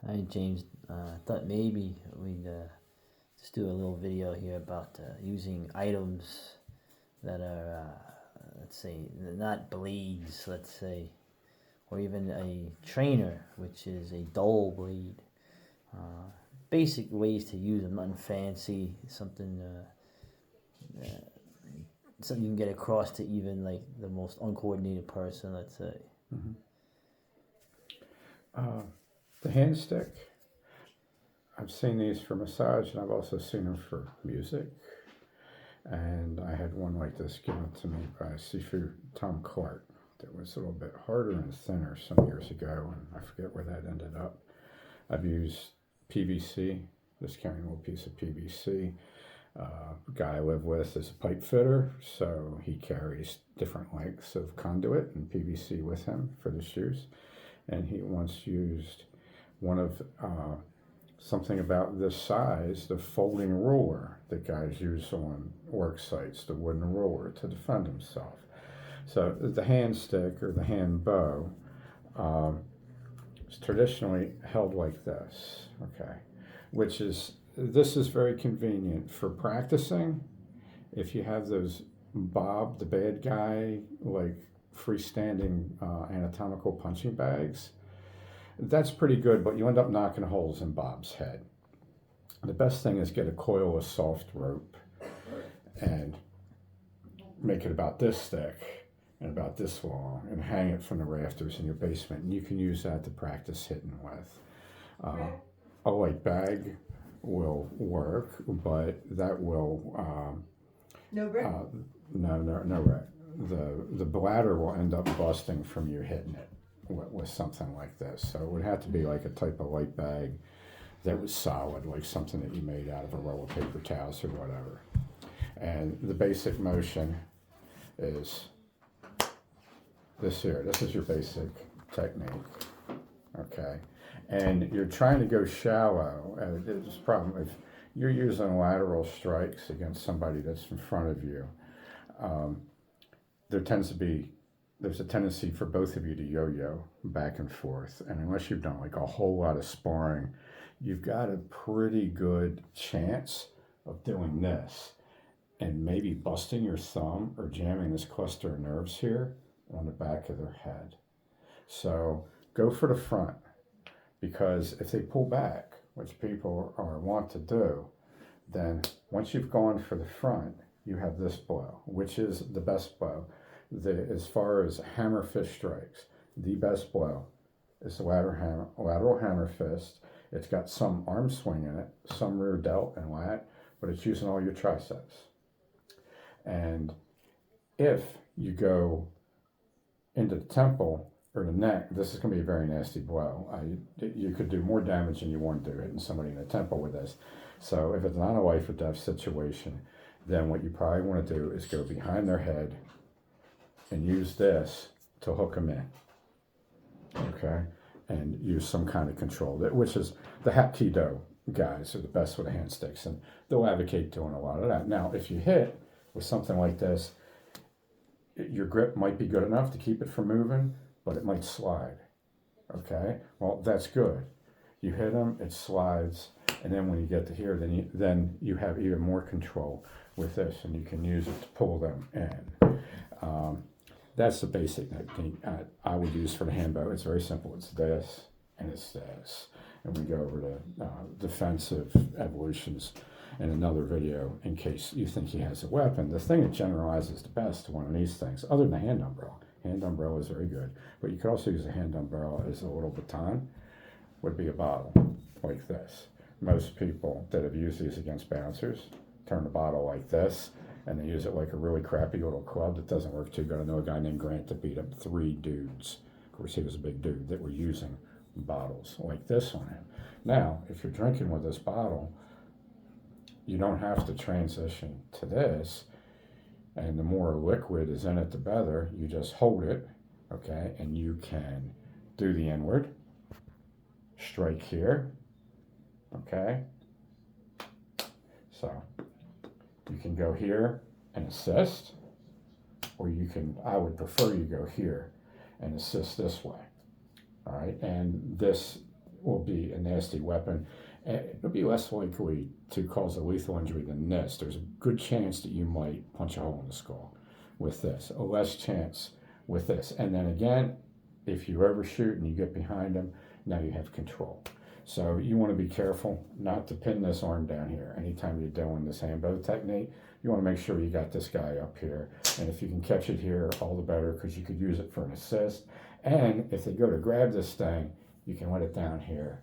Hi, James. I thought maybe we'd just do a little video here about using items that are, let's say, not blades, let's say, or even a trainer, which is a dull blade. Uh, Basic ways to use them, nothing fancy, something you can get across to even like the most uncoordinated person, let's say. Mm-hmm. The hand stick, I've seen these for massage, and I've also seen them for music. And I had one like this given to me by Sifu Tom Clark that was a little bit harder and thinner some years ago, and I forget where that ended up. I've used PVC, just carrying a little piece of PVC. Guy I live with is a pipe fitter, so he carries different lengths of conduit and PVC with him for the shoes. And he once used one of something about this size, the folding ruler that guys use on work sites, the wooden ruler to defend himself. So the hand stick or the hand bow is traditionally held like this, okay, this is very convenient for practicing. If you have those Bob the bad guy, like freestanding anatomical punching bags, that's pretty good, but you end up knocking holes in Bob's head. The best thing is get a coil of soft rope and make it about this thick and about this long and hang it from the rafters in your basement, and you can use that to practice hitting with. A light bag will work, but that will No brick? no wreck. The bladder will end up busting from you hitting it with something like this. So it would have to be like a type of light bag that was solid, like something that you made out of a roll of paper towels or whatever. And the basic motion is this here. This is your basic technique, okay? And you're trying to go shallow. There's a problem if you're using lateral strikes against somebody that's in front of you. There's a tendency for both of you to yo-yo back and forth. And unless you've done like a whole lot of sparring, you've got a pretty good chance of doing this and maybe busting your thumb or jamming this cluster of nerves here on the back of their head. So go for the front, because if they pull back, which people are wont to do, then once you've gone for the front, you have this blow, which is the best blow. As far as hammer fist strikes, the best blow is the lateral hammer fist. It's got some arm swing in it, some rear delt and lat, but it's using all your triceps. And if you go into the temple or the neck, this is going to be a very nasty blow. You could do more damage than you want to do hitting somebody in the temple with this. So if it's not a life or death situation, then what you probably want to do is go behind their head and use this to hook them in, okay? And use some kind of control, which is the Hapkido guys are the best with the hand sticks, and they'll advocate doing a lot of that. Now, if you hit with something like this, your grip might be good enough to keep it from moving, but it might slide, okay? Well, that's good. You hit them, it slides, and then when you get to here, then you have even more control with this, and you can use it to pull them in. That's the basic technique I would use for the hand bow. It's very simple. It's this, and it's this. And we go over to defensive evolutions in another video in case you think he has a weapon. The thing that generalizes the best to one of these things, other than a hand umbrella. Hand umbrella is very good. But you could also use a hand umbrella as a little baton, would be a bottle like this. Most people that have used these against bouncers turn the bottle like this, and they use it like a really crappy little club that doesn't work too good. I know a guy named Grant that beat up 3 dudes. Of course, he was a big dude that were using bottles like this on him. Now, if you're drinking with this bottle, you don't have to transition to this, and the more liquid is in it, the better. You just hold it, okay, and you can do the inward, strike here, okay? So you can go here and assist, or I would prefer you go here and assist this way, all right? And this will be a nasty weapon. It'll be less likely to cause a lethal injury than this. There's a good chance that you might punch a hole in the skull with this, a less chance with this. And then again, if you overshoot and you get behind them, now you have control. So you want to be careful not to pin this arm down here anytime you're doing this hand bow technique. You want to make sure you got this guy up here. And if you can catch it here, all the better, because you could use it for an assist. And if they go to grab this thing, you can let it down here.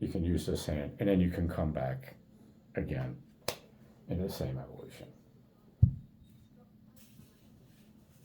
You can use this hand, and then you can come back again in the same evolution.